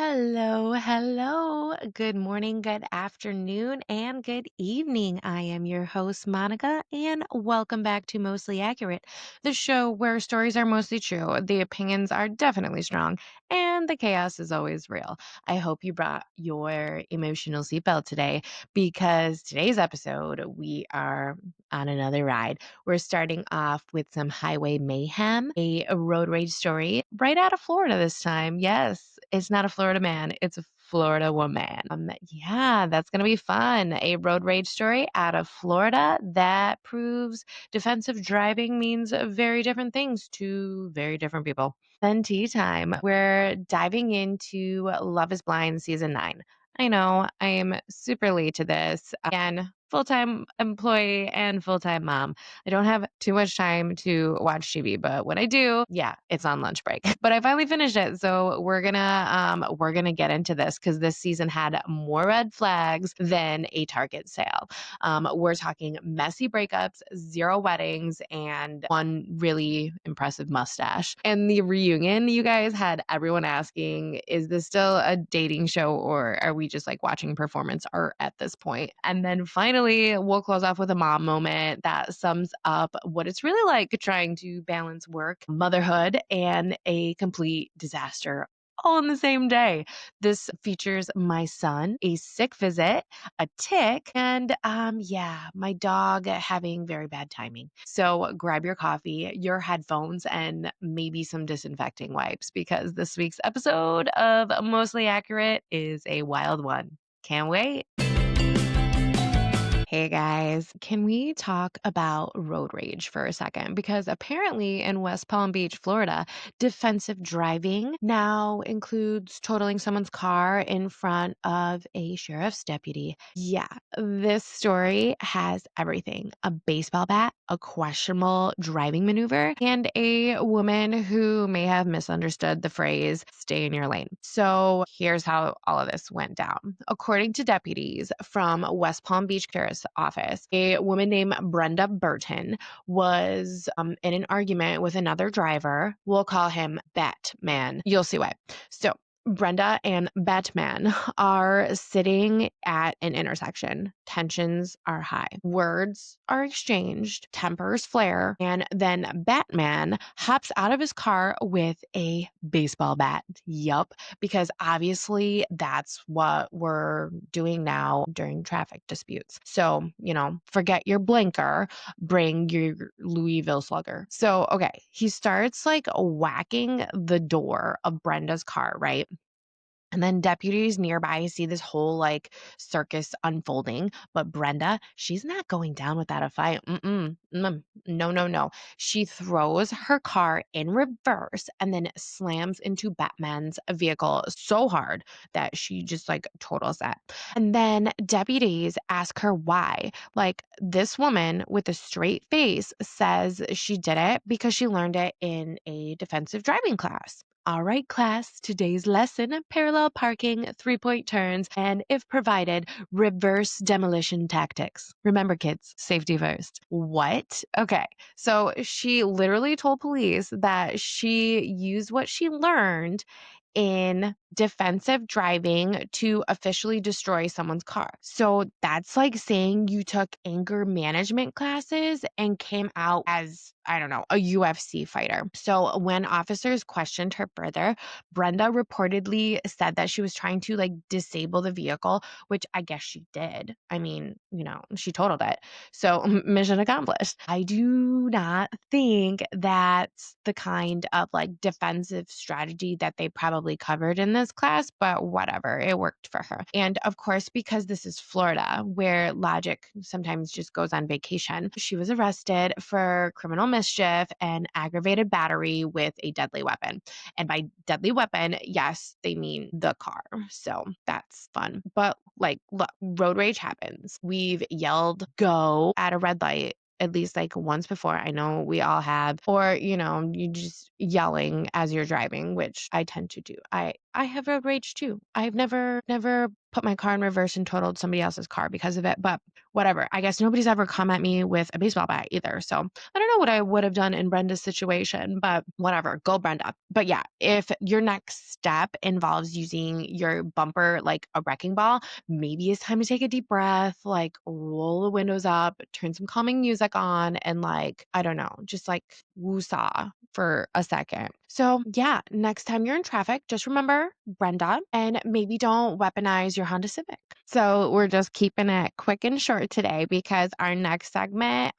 Hello, hello. Good morning, good afternoon, and good evening. I am your host, Monica, and welcome back to Mostly Accurate, the show where stories are mostly true, the opinions are definitely strong, and the chaos is always real. I hope you brought your emotional seatbelt today because today's episode, we are on another ride. We're starting off with some highway mayhem, a road rage story right out of Florida this time. Yes, it's not a Florida man, it's a Florida woman. Yeah, that's going to be fun. A road rage story out of Florida that proves defensive driving means very different things to very different people. Then tea time. We're diving into Love is Blind season 9. I know I am super late to this. Again, full time employee and full time mom. I don't have too much time to watch TV, but when I do, yeah, it's on lunch break. But I finally finished it, so we're gonna get into this because this season had more red flags than a Target sale. We're talking messy breakups, zero weddings, and one really impressive mustache. And the reunion, you guys had everyone asking, is this still a dating show or are we just like watching performance art at this point? And then finally, we'll close off with a mom moment that sums up what it's really like trying to balance work, motherhood, and a complete disaster all in the same day. This features my son, a sick visit, a tick, and yeah, my dog having very bad timing. So grab your coffee, your headphones, and maybe some disinfecting wipes because this week's episode of Mostly Accurate is a wild one. Can't wait. Hey guys, can we talk about road rage for a second? Because apparently in West Palm Beach, Florida, defensive driving now includes totaling someone's car in front of a sheriff's deputy. Yeah, this story has everything: a baseball bat, a questionable driving maneuver, and a woman who may have misunderstood the phrase stay in your lane. So here's how all of this went down. According to deputies from West Palm Beach Sheriff's Office, a woman named Brenda Burton was in an argument with another driver. We'll call him Batman. You'll see why. So Brenda and Batman are sitting at an intersection. Tensions are high. Words are exchanged, tempers flare, and then Batman hops out of his car with a baseball bat. Yup, because obviously that's what we're doing now during traffic disputes. So, forget your blinker, bring your Louisville slugger. So, okay, he starts like whacking the door of Brenda's car, right? And then deputies nearby see this whole like circus unfolding. But Brenda, she's not going down without a fight. No, no, no. She throws her car in reverse and then slams into Batman's vehicle so hard that she just like totals that. And then deputies ask her why. Like, this woman with a straight face says she did it because she learned it in a defensive driving class. All right, class, today's lesson: parallel parking, 3-point turns, and if provided, reverse demolition tactics. Remember, kids, safety first. What? Okay, so she literally told police that she used what she learned in defensive driving to officially destroy someone's car. So that's like saying you took anger management classes and came out as, I don't know, a UFC fighter. So when officers questioned her further, Brenda reportedly said that she was trying to like disable the vehicle, which I guess she did. I mean, she totaled it. So mission accomplished. I do not think that's the kind of like defensive strategy that they probably covered in this class, but whatever, it worked for her. And of course, because this is Florida, where logic sometimes just goes on vacation, she was arrested for criminal mischief and aggravated battery with a deadly weapon. And by deadly weapon, yes, they mean the car. So that's fun. But like, look, road rage happens. We've yelled go at a red light at least like once before. I know we all have. Or, you just yelling as you're driving, which I tend to do. I have road rage too. I've never put my car in reverse and totaled somebody else's car because of it, but whatever. I guess nobody's ever come at me with a baseball bat either. So I don't know what I would have done in Brenda's situation, but whatever. Go Brenda. But yeah, if your next step involves using your bumper like a wrecking ball, maybe it's time to take a deep breath, like roll the windows up, turn some calming music on, and like, I don't know, just like woosah for a second. So, yeah, next time you're in traffic, just remember Brenda and maybe don't weaponize your Honda Civic. So, we're just keeping it quick and short today because our next segment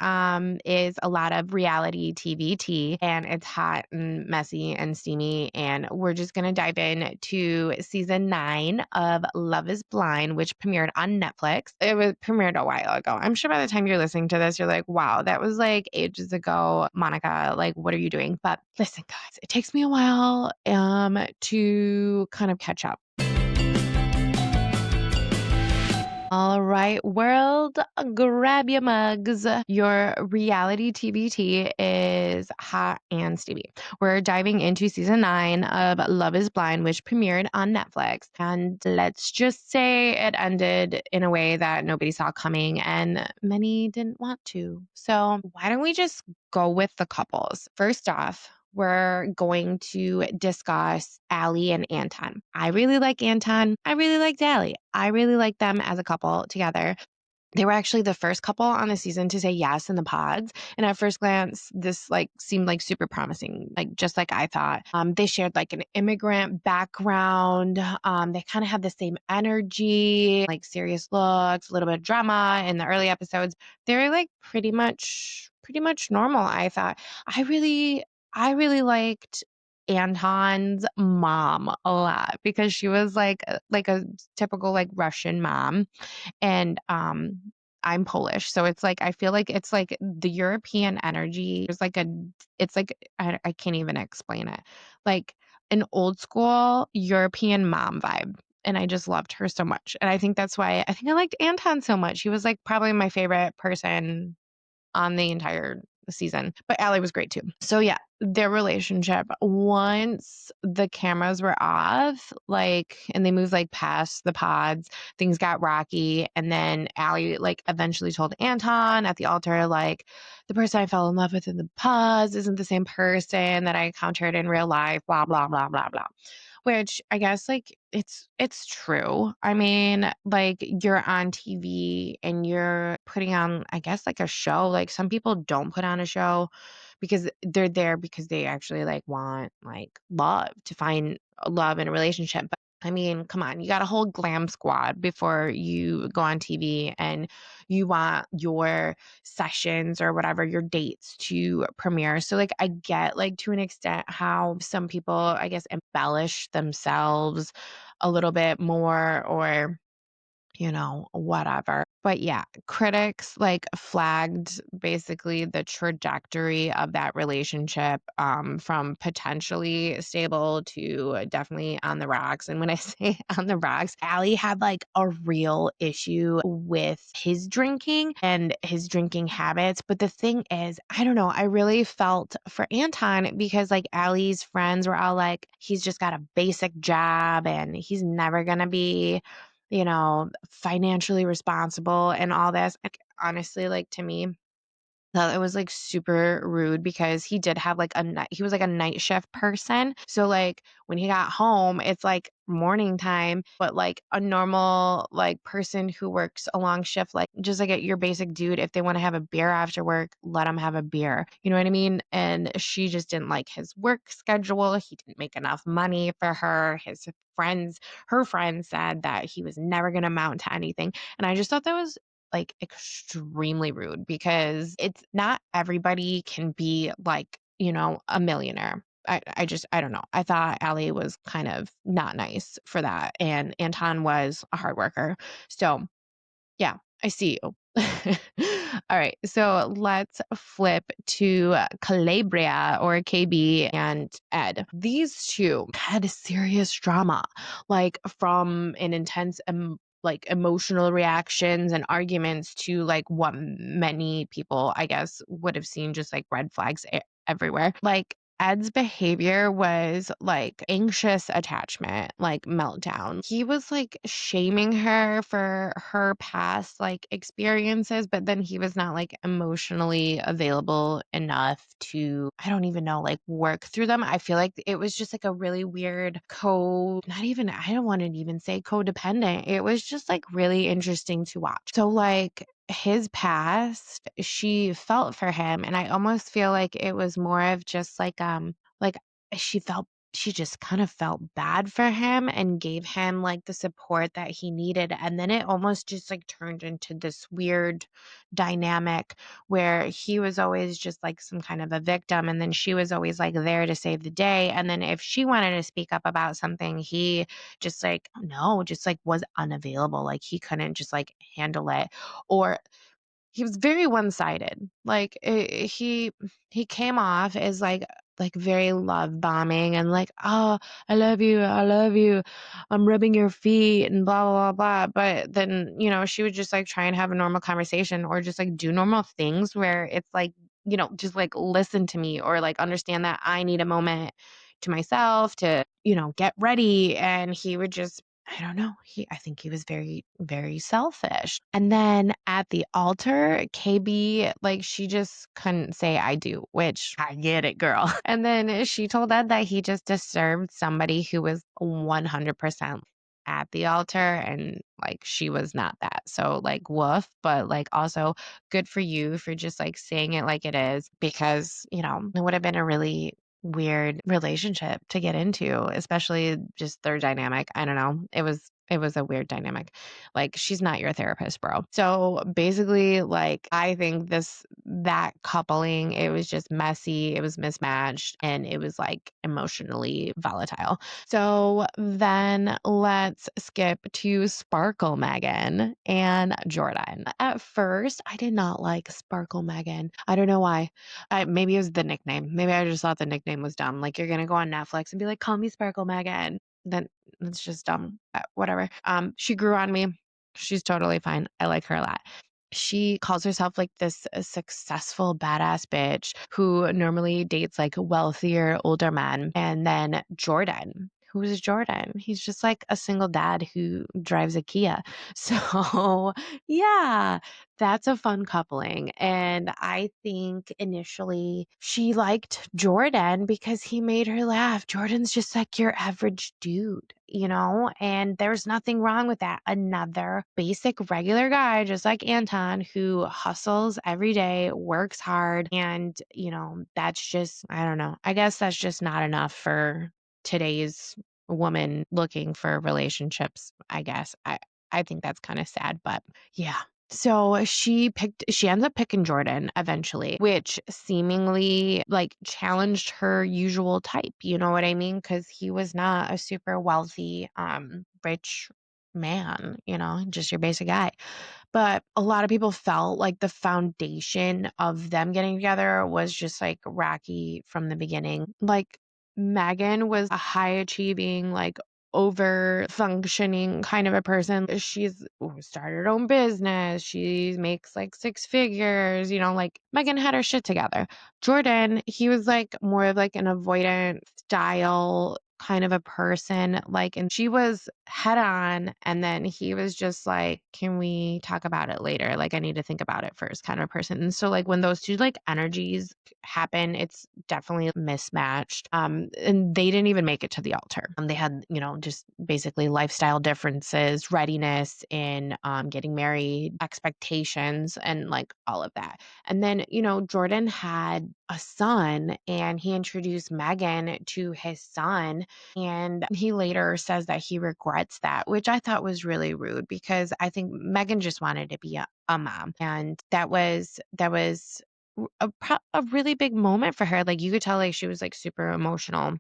is a lot of reality TV tea, and it's hot and messy and steamy. And we're just going to dive in to season 9 of Love is Blind, which premiered on Netflix. It was premiered a while ago. I'm sure by the time you're listening to this, you're like, wow, that was like ages ago. Monica, like, what are you doing? But listen, guys, it takes me a while to kind of catch up. All right, world, grab your mugs. Your reality TBT is hot and steamy. We're diving into season 9 of Love is Blind, which premiered on Netflix. And let's just say it ended in a way that nobody saw coming and many didn't want to. So, why don't we just go with the couples? First off, we're going to discuss Allie and Anton. I really like Anton. I really liked Allie. I really like them as a couple together. They were actually the first couple on the season to say yes in the pods. And at first glance, this like seemed like super promising, like just like I thought. They shared like an immigrant background. They kind of had the same energy, like serious looks, a little bit of drama in the early episodes. They were like pretty much normal, I thought. I really liked Anton's mom a lot because she was like a typical like Russian mom, and I'm Polish, so it's like I feel like it's like the European energy. There's like a it's like I can't even explain it. Like an old school European mom vibe. And I just loved her so much. And I think that's why I think I liked Anton so much. He was like probably my favorite person on the entire season. But Allie was great too. So yeah, their relationship, once the cameras were off, like, and they moved like past the pods, things got rocky. And then Allie like eventually told Anton at the altar, like, the person I fell in love with in the pods isn't the same person that I encountered in real life, blah, blah, blah, blah, blah. Which I guess like it's true. I mean, like you're on TV and you're putting on, I guess, like a show. Like some people don't put on a show because they're there because they actually like want like love, to find love in a relationship. But I mean, come on, you got a whole glam squad before you go on TV, and you want your sessions or whatever, your dates to premiere. So like I get like to an extent how some people, I guess, embellish themselves a little bit more, or whatever. But yeah, critics like flagged basically the trajectory of that relationship, from potentially stable to definitely on the rocks. And when I say on the rocks, Allie had like a real issue with his drinking and his drinking habits. But the thing is, I don't know, I really felt for Anton because like Allie's friends were all like, he's just got a basic job and he's never going to be financially responsible and all this. Like, honestly, like to me, thought it was like super rude because he did have like he was like a night shift person. So like when he got home, it's like morning time, but like a normal like person who works a long shift, like just like your basic dude, if they want to have a beer after work, let them have a beer. You know what I mean? And she just didn't like his work schedule. He didn't make enough money for her. Her friends said that he was never going to amount to anything. And I just thought that was like extremely rude because it's not everybody can be like, a millionaire. I don't know. I thought Allie was kind of not nice for that. And Anton was a hard worker. So yeah, I see you. All right. So let's flip to Calabria, or KB, and Ed. These two had serious drama, like from an intense like emotional reactions and arguments to like what many people, I guess, would have seen just like red flags everywhere. Like Ed's behavior was like anxious attachment, like meltdown. He was like shaming her for her past like experiences, but then he was not like emotionally available enough to, I don't even know, like work through them. I feel like it was just like a really weird not even, I don't want to even say codependent. It was just like really interesting to watch. So, like, his past, she felt for him, and I almost feel like it was more of just like she felt she just kind of felt bad for him and gave him like the support that he needed. And then it almost just like turned into this weird dynamic where he was always just like some kind of a victim, and then she was always like there to save the day. And then if she wanted to speak up about something, he just like no, just like was unavailable. Like he couldn't just like handle it, or he was very one-sided. Like, he came off as, like, very love bombing and like, "Oh, I love you, I love you. I'm rubbing your feet," and blah, blah, blah, blah, but then, she would just, like, try and have a normal conversation or just, like, do normal things where it's like, just, like, listen to me or, like, understand that I need a moment to myself to, get ready, and he would just I don't know. I think he was very, very selfish. And then at the altar, KB, like, she just couldn't say I do, which I get it, girl. And then she told Ed that he just deserved somebody who was 100% at the altar, and like she was not that. So like woof, but like also good for you for just like saying it like it is, because, it would have been a really weird relationship to get into, especially just their dynamic. I don't know. It was a weird dynamic. Like, she's not your therapist, bro. So basically, like, I think that coupling, it was just messy, it was mismatched, and it was like emotionally volatile. So then let's skip to Sparkle Megan and Jordan. At first, I did not like Sparkle Megan. I don't know why. Maybe it was the nickname. Maybe I just thought the nickname was dumb. Like, you're gonna go on Netflix and be like, "Call me Sparkle Megan." Then it's just dumb. Whatever. She grew on me. She's totally fine. I like her a lot. She calls herself like this successful badass bitch who normally dates like wealthier older men. And then Jordan. Who is Jordan? He's just like a single dad who drives a Kia. So, yeah, that's a fun coupling. And I think initially she liked Jordan because he made her laugh. Jordan's just like your average dude, and there's nothing wrong with that. Another basic regular guy, just like Anton, who hustles every day, works hard. And, that's just, I don't know. I guess that's just not enough for today's woman looking for relationships, I guess. I think that's kind of sad, but yeah. So she ends up picking Jordan eventually, which seemingly like challenged her usual type. You know what I mean? Because he was not a super wealthy, rich man, just your basic guy. But a lot of people felt like the foundation of them getting together was just like rocky from the beginning. Like, Megan was a high achieving, like over functioning kind of a person. She's started her own business. She makes like six figures, like Megan had her shit together. Jordan, he was like more of like an avoidant style kind of a person, like, and she was head on, and then he was just like, can we talk about it later? Like, I need to think about it first kind of a person. And so like when those two like energies happen, it's definitely mismatched. And they didn't even make it to the altar. They had, just basically lifestyle differences, readiness in getting married, expectations, and like all of that. And then, Jordan had a son, and he introduced Megan to his son. And he later says that he regrets that, which I thought was really rude, because I think Megan just wanted to be a mom. And that was a really big moment for her. Like, you could tell like she was like super emotional,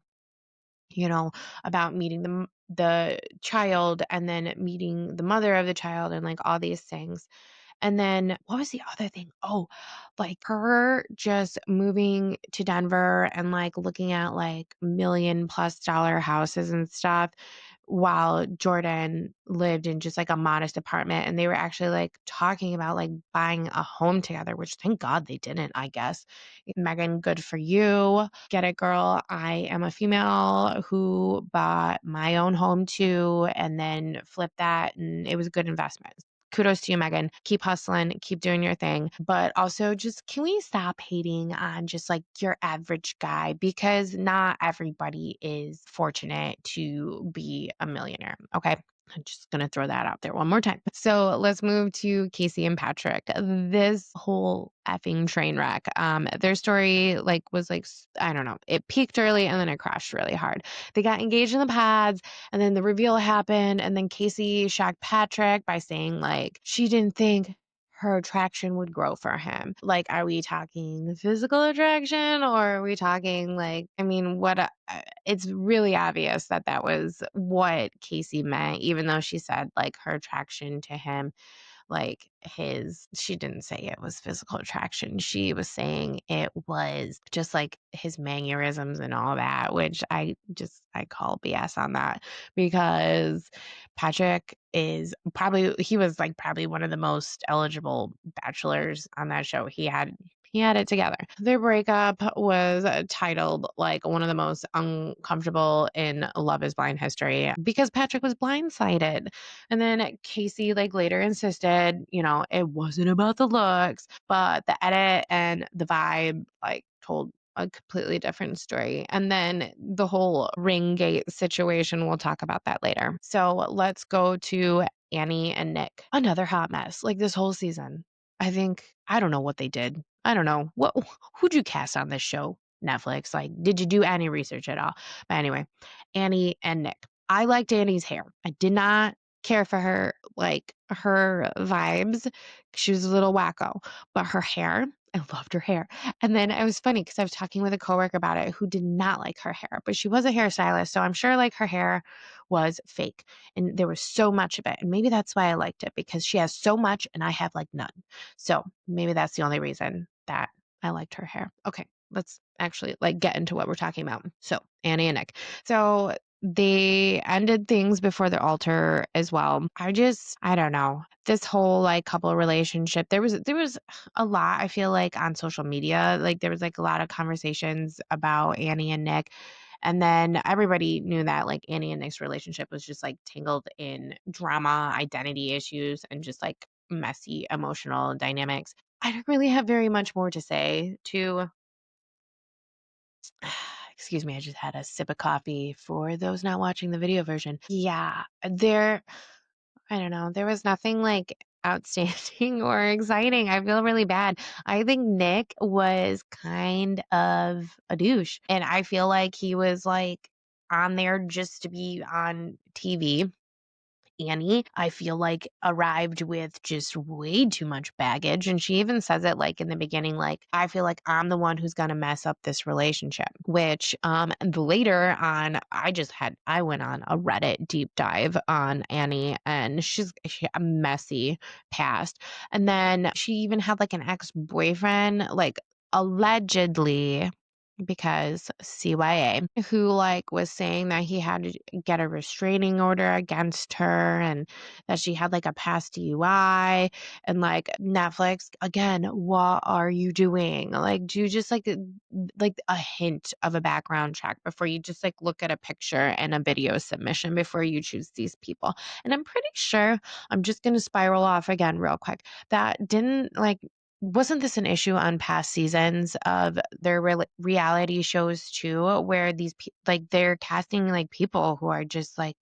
about meeting the child, and then meeting the mother of the child, and like all these things. And then what was the other thing? Oh, like her just moving to Denver and like looking at like $1 million+ houses and stuff while Jordan lived in just like a modest apartment, and they were actually like talking about like buying a home together, which thank God they didn't, I guess. Megan, good for you. Get it, girl. I am a female who bought my own home too and then flipped that, and it was a good investment. Kudos to you, Megan. Keep hustling, keep doing your thing. But also, just can we stop hating on just like your average guy? Because not everybody is fortunate to be a millionaire. Okay. I'm just going to throw that out there one more time. So let's move to Casey and Patrick. This whole effing train wreck. Their story was like, I don't know, it peaked early and then it crashed really hard. They got engaged in the pads and then the reveal happened. And then Casey shocked Patrick by saying like, she didn't think her attraction would grow for him. Like, are we talking physical attraction or are we talking like, I mean, it's really obvious that that was what Casey meant, even though she said like her attraction to him, she didn't say it was physical attraction. She was saying it was just like his mannerisms and all that, which I call BS on that, because Patrick he was like probably one of the most eligible bachelors on that show. He had it together. Their breakup was titled like one of the most uncomfortable in Love is Blind history because Patrick was blindsided. And then Casey like later insisted, it wasn't about the looks, but the edit and the vibe like told a completely different story. And then the whole ring gate situation, we'll talk about that later. So let's go to Annie and Nick. Another hot mess like this whole season. I don't know what they did. I don't know. Who'd you cast on this show? Netflix. Like, did you do any research at all? But anyway, Annie and Nick. I liked Annie's hair. I did not care for her vibes. She was a little wacko, but her hair, I loved her hair. And then it was funny because I was talking with a coworker about it who did not like her hair, but she was a hairstylist. So I'm sure like her hair was fake and there was so much of it. And maybe that's why I liked it, because she has so much and I have like none. So maybe that's the only reason that I liked her hair. Okay, let's actually like get into what we're talking about. So Annie and Nick. So they ended things before the altar as well. I don't know. This whole like couple relationship, there was a lot, I feel like, on social media. Like there was like a lot of conversations about Annie and Nick. And then everybody knew that like Annie and Nick's relationship was just like tangled in drama, identity issues, and just like messy emotional dynamics. I don't really have very much more to say to excuse me, I just had a sip of coffee for those not watching the video version. Yeah, I don't know, there was nothing like outstanding or exciting. I feel really bad. I think Nick was kind of a douche, and I feel like he was like on there just to be on TV. Annie, I feel like, arrived with just way too much baggage. And she even says it like in the beginning, like, I feel like I'm the one who's going to mess up this relationship, which, and later on, I went on a Reddit deep dive on Annie, and she a messy past. And then she even had like an ex-boyfriend, like allegedly, because CYA, who like was saying that he had to get a restraining order against her and that she had like a past DUI. And like, Netflix, again, what are you doing? Like, do just like a hint of a background check before you just like look at a picture and a video submission before you choose these people. And I'm pretty sure, I'm just going to spiral off again real quick, that didn't like wasn't this an issue on past seasons of their reality shows too, where like they're casting like people who are just like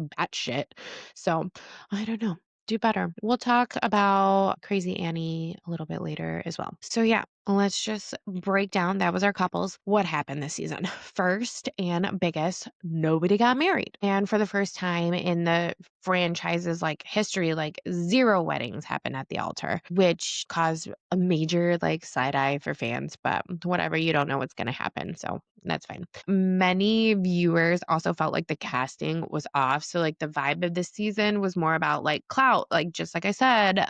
batshit? So I don't know. Do better. We'll talk about Crazy Annie a little bit later as well. So yeah, let's just break down. That was our couples. What happened this season? First and biggest, nobody got married. And for the first time in the franchise's like history, like zero weddings happened at the altar, which caused a major like side eye for fans, but whatever, you don't know what's going to happen. So that's fine. Many viewers also felt like the casting was off. So like the vibe of this season was more about like clout, like just like I said,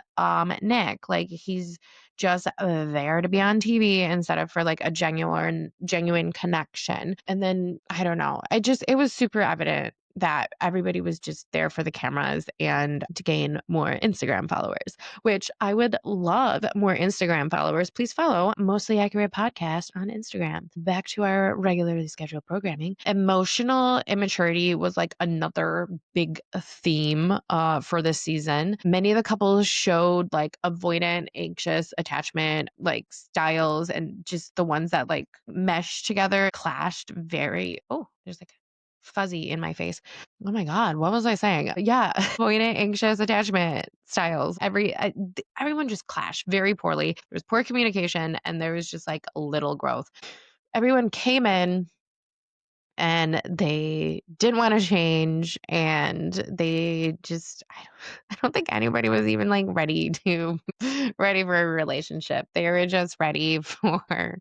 Nick, like he's just there to be on TV instead of for like a genuine connection. And then I don't know. It was super evident that everybody was just there for the cameras and to gain more Instagram followers, which I would love more Instagram followers. Please follow Mostly Accurate Podcast on Instagram. Back to our regularly scheduled programming. Emotional immaturity was like another big theme for this season. Many of the couples showed like avoidant, anxious attachment, like styles, and just the ones that like meshed together clashed very. Oh, there's like fuzzy in my face. Oh my God, what was I saying? Yeah, avoidant, anxious attachment styles. Everyone just clashed very poorly. There was poor communication, and there was just like little growth. Everyone came in and they didn't want to change, and they just I don't think anybody was even like ready to ready for a relationship. They were just ready for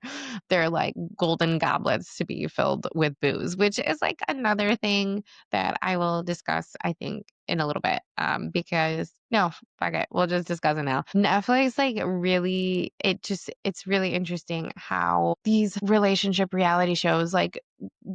their like golden goblets to be filled with booze, which is like another thing that I will discuss, I think, in a little bit. Because no, fuck it, we'll just discuss it now. Netflix like really, it's really interesting how these relationship reality shows like,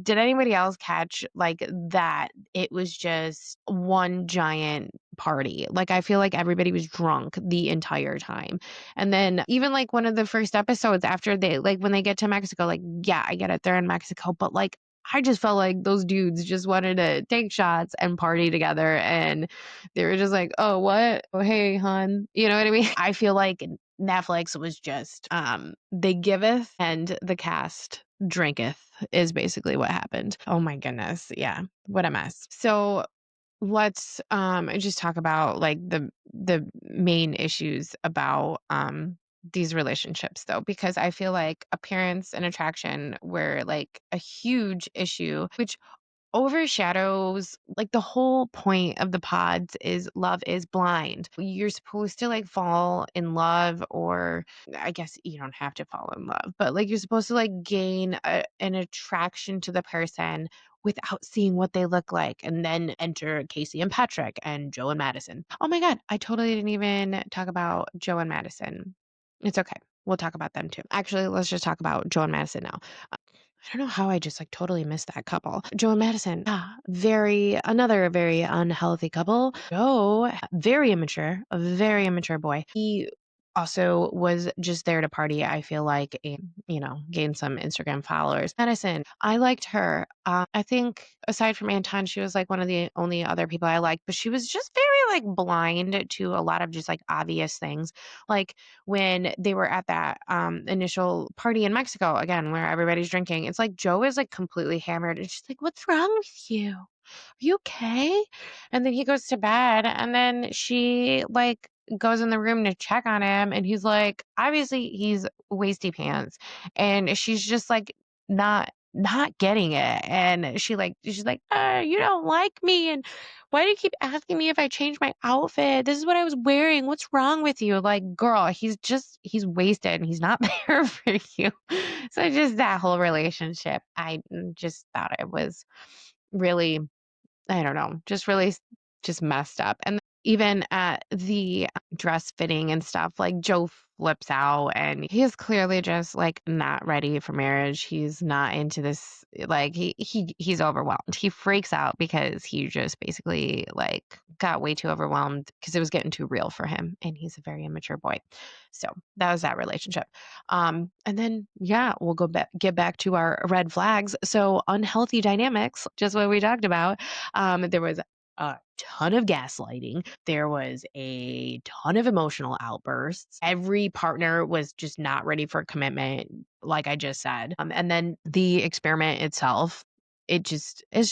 did anybody else catch like that it was just one giant party? Like I feel like everybody was drunk the entire time. And then even like one of the first episodes after they like when they get to Mexico, like yeah, I get it, they're in Mexico, but like I just felt like those dudes just wanted to take shots and party together, and they were just like, "Oh, what? Oh, hey, hon." You know what I mean? I feel like Netflix was just they giveth and the cast drinketh is basically what happened. Oh my goodness. Yeah. What a mess. So let's just talk about like the main issues about these relationships though, because I feel like appearance and attraction were like a huge issue, which overshadows like the whole point of the pods is love is blind. You're supposed to like fall in love, or I guess you don't have to fall in love, but like you're supposed to like gain an attraction to the person without seeing what they look like. And then enter Casey and Patrick and Joe and Madison. Oh my God, I totally didn't even talk about Joe and Madison. It's okay. We'll talk about them too. Actually, let's just talk about Joe and Madison now. I don't know how I just like totally missed that couple. Joe and Madison, another very unhealthy couple. Joe, a very immature boy. He also was just there to party, I feel like, and, gain some Instagram followers. Madison, I liked her. I think aside from Anton, she was like one of the only other people I liked, but she was just very like blind to a lot of just like obvious things. Like when they were at that initial party in Mexico again, where everybody's drinking, it's like Joe is like completely hammered. And she's like, "What's wrong with you? Are you okay?" And then he goes to bed, and then she like goes in the room to check on him, and he's like, obviously he's wasty pants, and she's just like not getting it. And she's like, "You don't like me, and why do you keep asking me if I changed my outfit? This is what I was wearing. What's wrong with you?" Like, girl, he's wasted and he's not there for you. So just that whole relationship, I just thought it was really, I don't know, just really just messed up. And even at the dress fitting and stuff, like Joe flips out, and he's clearly just like not ready for marriage. He's not into this. Like he's overwhelmed. He freaks out because he just basically like got way too overwhelmed because it was getting too real for him, and he's a very immature boy. So that was that relationship. And then yeah, we'll get back to our red flags. So unhealthy dynamics, just what we talked about. There was a ton of gaslighting. There was a ton of emotional outbursts. Every partner was just not ready for commitment, like I just said. And then the experiment itself, it's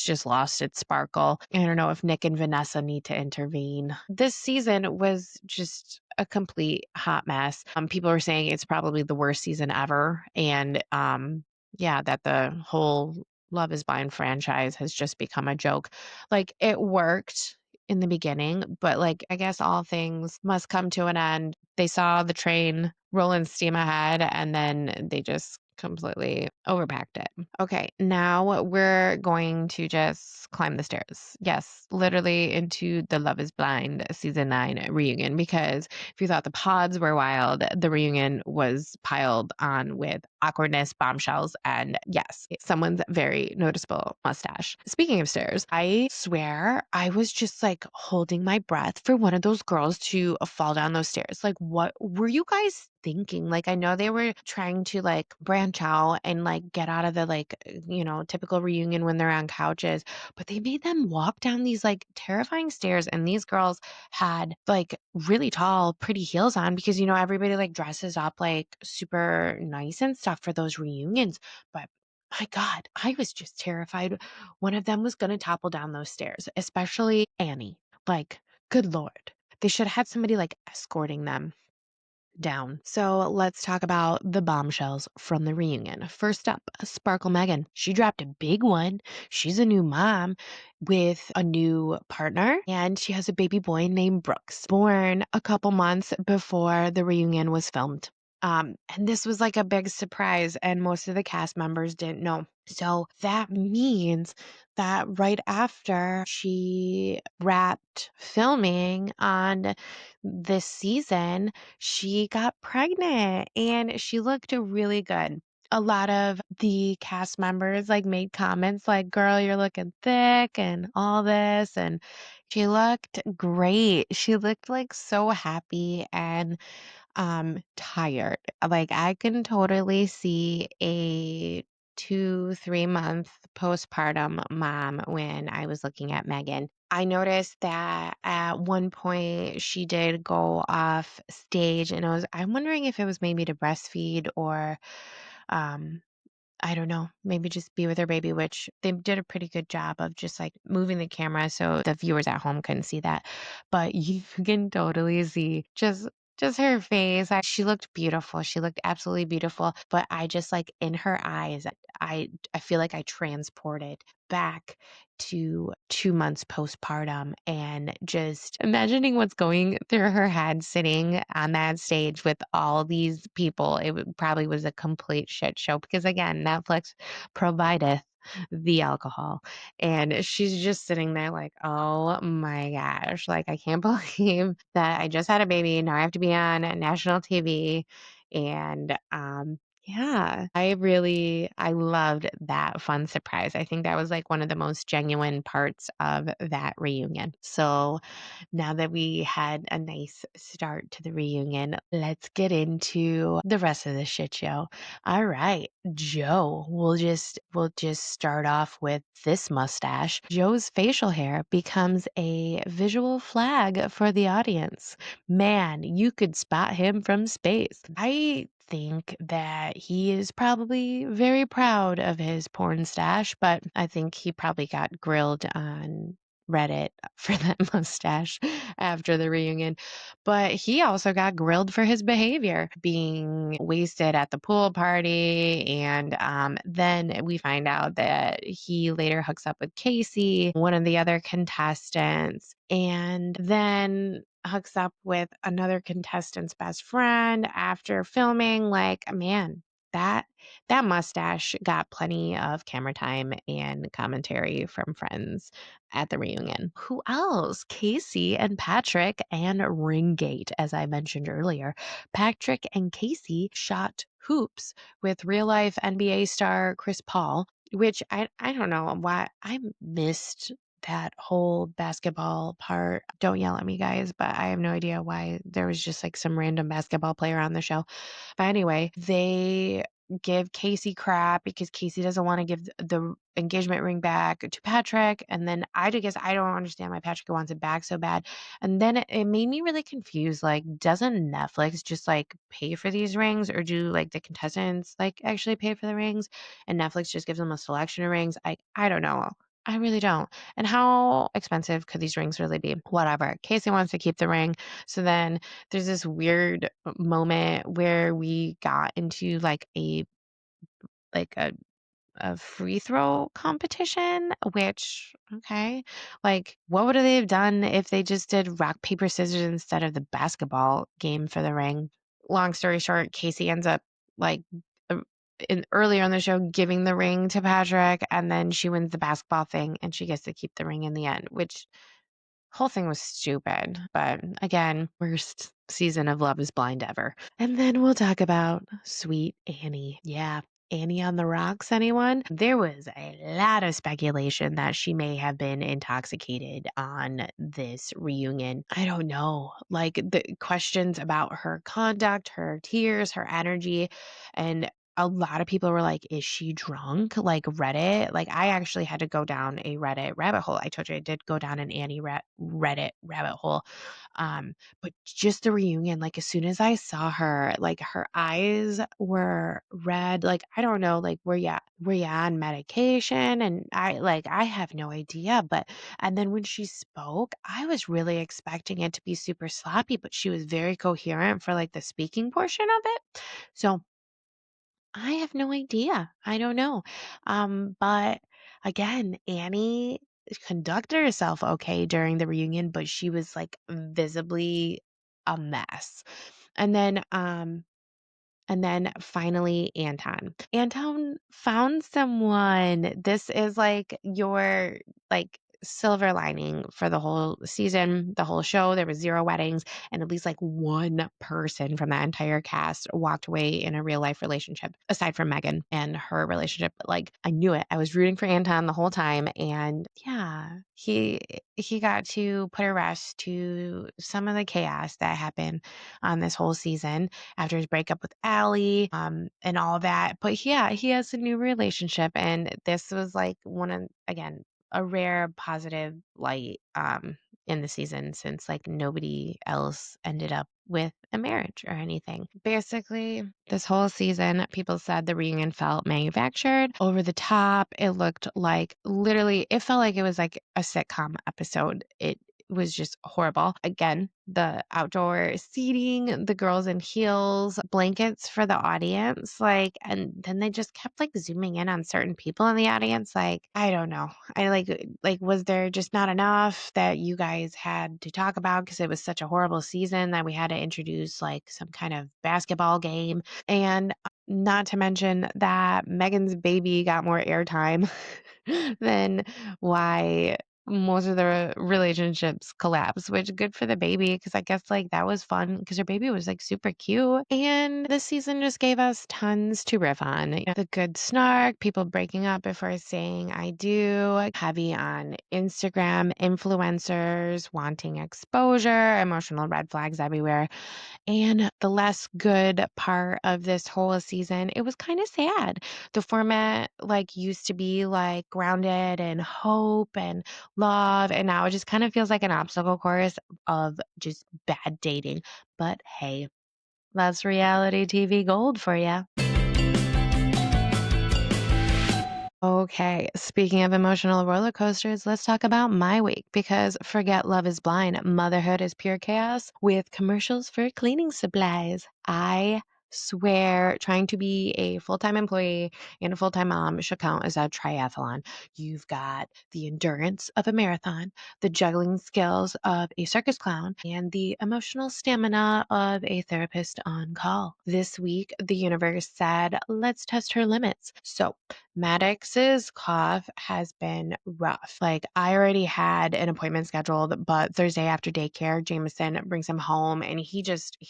just lost its sparkle. I don't know if Nick and Vanessa need to intervene. This season was just a complete hot mess. People are saying it's probably the worst season ever, and yeah, that the whole Love Is Blind franchise has just become a joke. Like it worked in the beginning, but like I guess all things must come to an end. They saw the train rolling steam ahead, and then they just completely overpacked it. Okay, now we're going to just climb the stairs. Yes, literally into the Love is Blind season 9 reunion because if you thought the pods were wild, the reunion was piled on with awkwardness, bombshells, and yes, someone's very noticeable mustache. Speaking of stairs, I swear I was just like holding my breath for one of those girls to fall down those stairs. Like, what were you guys thinking? Like, I know they were trying to like branch out and like get out of the like, typical reunion when they're on couches, but they made them walk down these like terrifying stairs. And these girls had like really tall, pretty heels on because, everybody like dresses up like super nice and stuff for those reunions. But my God, I was just terrified one of them was going to topple down those stairs, especially Annie. Like, good Lord. They should have had somebody like escorting them down. So let's talk about the bombshells from the reunion. First up, Sparkle Megan. She dropped a big one. She's a new mom with a new partner, and she has a baby boy named Brooks, born a couple months before the reunion was filmed. And this was like a big surprise, and most of the cast members didn't know. So that means that right after she wrapped filming on this season, she got pregnant and she looked really good. A lot of the cast members like made comments like, girl, you're looking thick and all this. And she looked great. She looked like so happy and tired. Like I can totally see a 2, 3 month postpartum mom when I was looking at Megan. I noticed that at one point she did go off stage and I'm wondering if it was maybe to breastfeed or um I don't know, maybe just be with her baby, which they did a pretty good job of just like moving the camera so the viewers at home couldn't see that. But you can totally see just her face. She looked beautiful. She looked absolutely beautiful. But I just like in her eyes, I feel like I transported back to 2 months postpartum and just imagining what's going through her head sitting on that stage with all these people. Probably was a complete shit show because, again, Netflix provideth the alcohol. And she's just sitting there like, oh my gosh, like, I can't believe that I just had a baby. Now I have to be on national TV. And, yeah, I loved that fun surprise. I think that was like one of the most genuine parts of that reunion. So now that we had a nice start to the reunion, let's get into the rest of the shit show. All right, Joe, we'll just start off with this mustache. Joe's facial hair becomes a visual flag for the audience. Man, you could spot him from space. I think that he is probably very proud of his porn stash, but I think he probably got grilled on Reddit for that mustache after the reunion. But he also got grilled for his behavior, being wasted at the pool party. And then we find out that he later hooks up with Casey, one of the other contestants, and then hooks up with another contestant's best friend after filming. Like, man, that that mustache got plenty of camera time and commentary from friends at the reunion. Who else? Casey and Patrick and Ringgate, as I mentioned earlier. Patrick and Casey shot hoops with real life NBA star Chris Paul, which I don't know why I missed that whole basketball part. Don't yell at me, guys, but I have no idea why there was just like some random basketball player on the show. But anyway, they give Casey crap because Casey doesn't want to give the engagement ring back to Patrick. And then I guess I don't understand why Patrick wants it back so bad. And then it made me really confused. Like, doesn't Netflix just like pay for these rings or do like the contestants like actually pay for the rings and Netflix just gives them a selection of rings? I don't know. I really don't. And how expensive could these rings really be? Whatever. Casey wants to keep the ring. So then there's this weird moment where we got into like a free throw competition, which okay, like what would they have done if they just did rock paper scissors instead of the basketball game for the ring? Long story short, Casey ends up like earlier in the show giving the ring to Patrick, and then she wins the basketball thing and she gets to keep the ring in the end, which whole thing was stupid. But again, worst season of Love is Blind ever. And then we'll talk about Sweet Annie. Yeah. Annie on the rocks, anyone? There was a lot of speculation that she may have been intoxicated on this reunion. I don't know. Like the questions about her conduct, her tears, her energy, and a lot of people were like, "Is she drunk?" Like Reddit. Like I actually had to go down a Reddit rabbit hole. I told you I did go down an Annie Reddit rabbit hole. But just the reunion, like as soon as I saw her, like her eyes were red. Like I don't know, like were you on medication? And I have no idea. But and then when she spoke, I was really expecting it to be super sloppy, but she was very coherent for like the speaking portion of it. So I have no idea. I don't know. But again, Annie conducted herself okay during the reunion, but she was like visibly a mess. And then and then finally, Anton. Anton found someone. This is like your like silver lining for the whole season, the whole show. There was zero weddings, and at least like one person from that entire cast walked away in a real life relationship, aside from Megan and her relationship. But like I knew it. I was rooting for Anton the whole time, and yeah, he got to put a rest to some of the chaos that happened on this whole season after his breakup with Allie, and all that. But yeah, he has a new relationship, and this was like one of again a rare positive light in the season since like nobody else ended up with a marriage or anything. Basically, this whole season, people said the reunion felt manufactured, over the top. It looked like literally, it felt like it was like a sitcom episode. It was just horrible. Again, the outdoor seating, the girls in heels, blankets for the audience, like, and then they just kept like zooming in on certain people in the audience. Like, I don't know. I like, was there just not enough that you guys had to talk about because it was such a horrible season that we had to introduce like some kind of basketball game? And not to mention that Megan's baby got more airtime than why most of the relationships collapse, which good for the baby because I guess like that was fun because her baby was like super cute. And this season just gave us tons to riff on. The good snark, people breaking up before saying I do, heavy on Instagram influencers wanting exposure, emotional red flags everywhere. And the less good part of this whole season, it was kind of sad. The format like used to be like grounded in hope and love, and now it just kind of feels like an obstacle course of just bad dating. But hey, that's reality TV gold for you. Okay, speaking of emotional roller coasters, let's talk about my week because forget Love is Blind, motherhood is pure chaos with commercials for cleaning supplies. I swear, trying to be a full time employee and a full time mom should count as a triathlon. You've got the endurance of a marathon, the juggling skills of a circus clown, and the emotional stamina of a therapist on call. This week, the universe said, let's test her limits. So, Maddox's cough has been rough. Like I already had an appointment scheduled, but Thursday after daycare, Jameson brings him home and he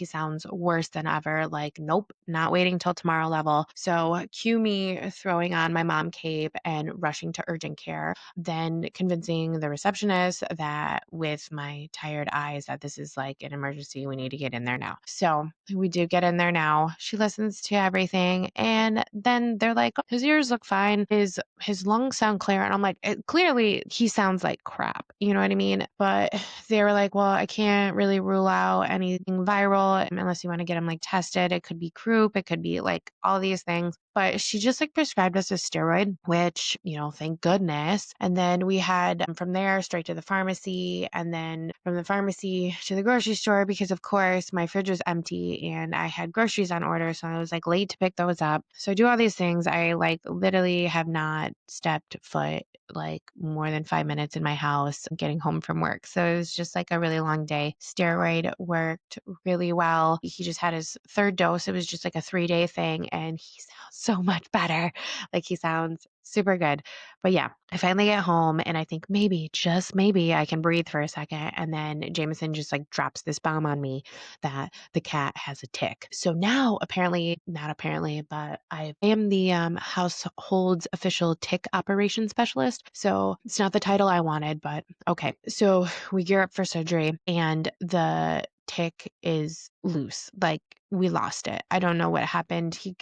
sounds worse than ever. Like, nope, not waiting till tomorrow level. So cue me throwing on my mom cape and rushing to urgent care, then convincing the receptionist that with my tired eyes that this is like an emergency. We need to get in there now. So we do get in there now. She listens to everything and then they're like, his ears look fine. His lungs sound clear. And I'm like, clearly he sounds like crap. You know what I mean? But they were like, well, I can't really rule out anything viral unless you want to get him like tested. It could be croup. It could be like all these things. But she just like prescribed us a steroid, which, thank goodness. And then we had from there straight to the pharmacy and then from the pharmacy to the grocery store because of course my fridge was empty and I had groceries on order. So I was like late to pick those up. So I do all these things. I like literally have not stepped foot like more than 5 minutes in my house getting home from work. So it was just like a really long day. Steroid worked really well. He just had his third dose. It was just like a 3-day thing, and he sounds so much better. Like he sounds super good. But yeah, I finally get home and I think maybe, just maybe, I can breathe for a second. And then Jameson just like drops this bomb on me that the cat has a tick. So now, apparently, not apparently, but I am the household's official tick operation specialist. So it's not the title I wanted, but okay. So we gear up for surgery, and the tick is loose. Like we lost it. I don't know what happened. He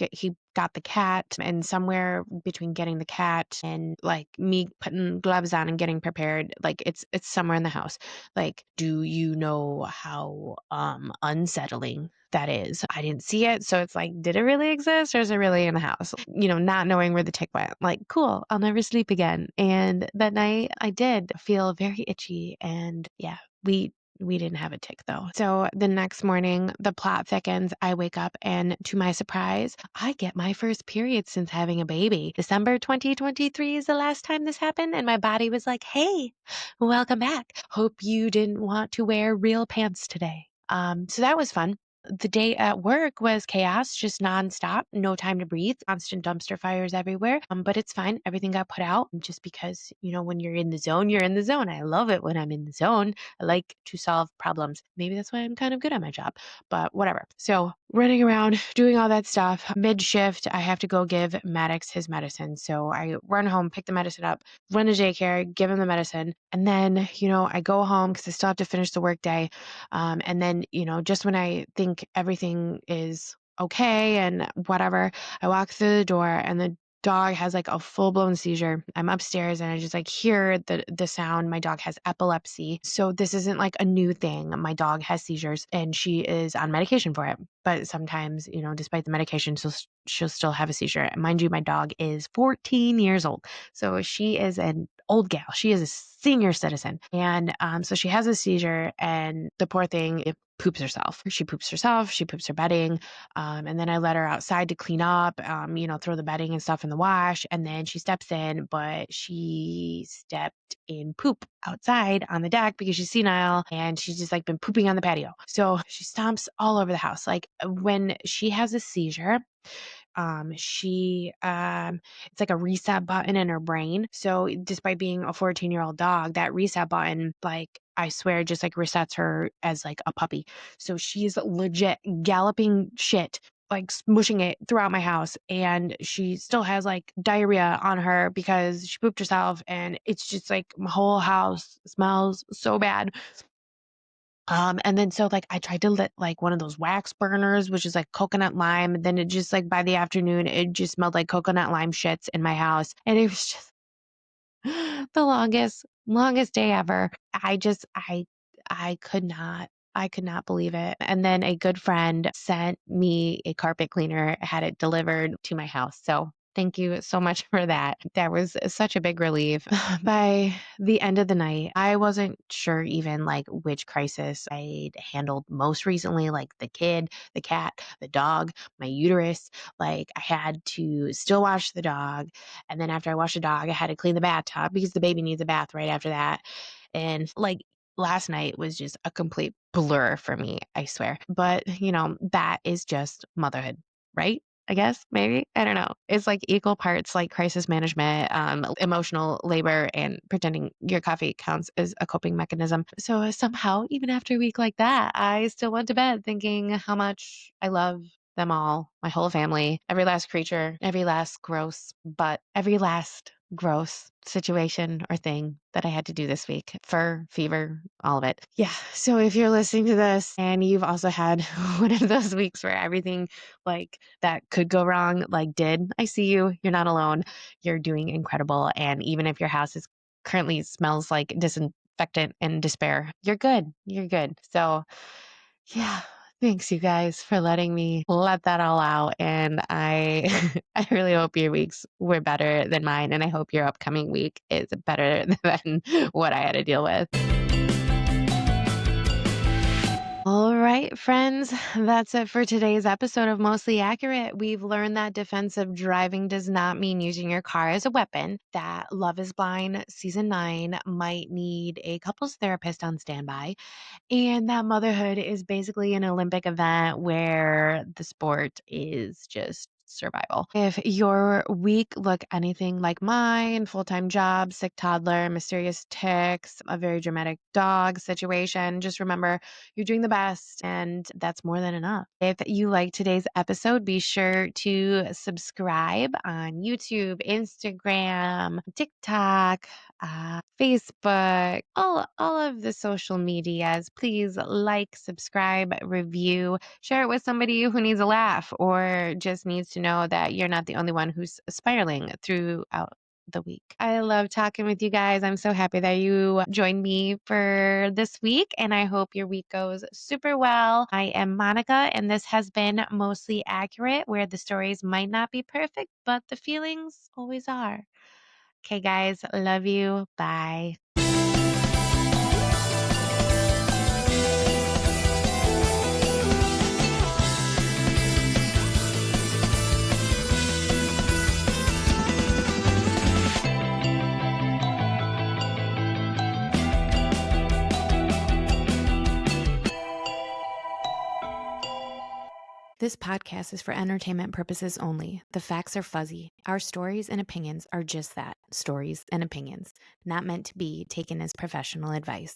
got the cat, and somewhere between getting the cat and like me putting gloves on and getting prepared, like it's somewhere in the house. Like, do you know how unsettling that is? I didn't see it, so it's like, did it really exist, or is it really in the house? Not knowing where the tick went. Like, cool, I'll never sleep again. And that night I did feel very itchy, and yeah, we didn't have a tick though. So the next morning, the plot thickens. I wake up, and to my surprise, I get my first period since having a baby. December 2023 is the last time this happened, and my body was like, hey, welcome back. Hope you didn't want to wear real pants today. So that was fun. The day at work was chaos, just nonstop, no time to breathe, constant dumpster fires everywhere. But it's fine. Everything got put out just because, when you're in the zone, you're in the zone. I love it when I'm in the zone. I like to solve problems. Maybe that's why I'm kind of good at my job, but whatever. So running around, doing all that stuff, mid shift, I have to go give Maddox his medicine. So I run home, pick the medicine up, run to daycare, give him the medicine. And then, I go home because I still have to finish the work day. And then, just when I think everything is okay and whatever, I walk through the door, and the dog has like a full-blown seizure. I'm upstairs and I just like hear the sound. My dog has epilepsy. So this isn't like a new thing. My dog has seizures and she is on medication for it. But sometimes, despite the medication, she'll still have a seizure. And mind you, my dog is 14 years old. So she is an old gal. She is a senior citizen. And so she has a seizure, and the poor thing, it poops herself. She poops herself. She poops her bedding. And then I let her outside to clean up, throw the bedding and stuff in the wash. And then she steps in, but she stepped in poop outside on the deck because she's senile, and she's just like been pooping on the patio. So she stomps all over the house. Like when she has a seizure, she it's like a reset button in her brain. So despite being a 14-year-old dog, that reset button, like, I swear, just like resets her as like a puppy. So she's legit galloping shit, like smushing it throughout my house, and she still has like diarrhea on her because she pooped herself, and it's just like my whole house smells so bad. And then so like I tried to lit like one of those wax burners, which is like coconut lime. Then it just like by the afternoon, it just smelled like coconut lime shits in my house. And it was just the longest day ever. I could not believe it. And then a good friend sent me a carpet cleaner, had it delivered to my house. So thank you so much for that. That was such a big relief. By the end of the night, I wasn't sure even like which crisis I'd handled most recently, like the kid, the cat, the dog, my uterus. Like I had to still wash the dog. And then after I washed the dog, I had to clean the bathtub because the baby needs a bath right after that. And like last night was just a complete blur for me, I swear. But, that is just motherhood, right? I guess, maybe. I don't know. It's like equal parts like crisis management, emotional labor, and pretending your coffee counts as a coping mechanism. So somehow, even after a week like that, I still went to bed thinking how much I love them all, my whole family, every last creature, every last gross situation or thing that I had to do this week. Fur, fever, all of it. Yeah. So if you're listening to this and you've also had one of those weeks where everything like that could go wrong, like did, I see you. You're not alone. You're doing incredible. And even if your house is currently smells like disinfectant and despair, you're good. You're good. So yeah. Thanks, you guys, for letting me let that all out. And I, I really hope your weeks were better than mine. And I hope your upcoming week is better than what I had to deal with. All right, friends, that's it for today's episode of Mostly Accurate. We've learned that defensive driving does not mean using your car as a weapon, that Love is Blind season 9 might need a couples therapist on standby, and that motherhood is basically an Olympic event where the sport is just survival. If your week look anything like mine, full-time job, sick toddler, mysterious ticks, a very dramatic dog situation, just remember you're doing the best and that's more than enough. If you like today's episode, be sure to subscribe on YouTube, Instagram, TikTok, Facebook, all of the social medias. Please like, subscribe, review, share it with somebody who needs a laugh or just needs to know that you're not the only one who's spiraling throughout the week. I love talking with you guys. I'm so happy that you joined me for this week, and I hope your week goes super well. I am Monica, and this has been Mostly Accurate, where the stories might not be perfect, but the feelings always are. Okay, guys, love you. Bye. This podcast is for entertainment purposes only. The facts are fuzzy. Our stories and opinions are just that, stories and opinions, not meant to be taken as professional advice.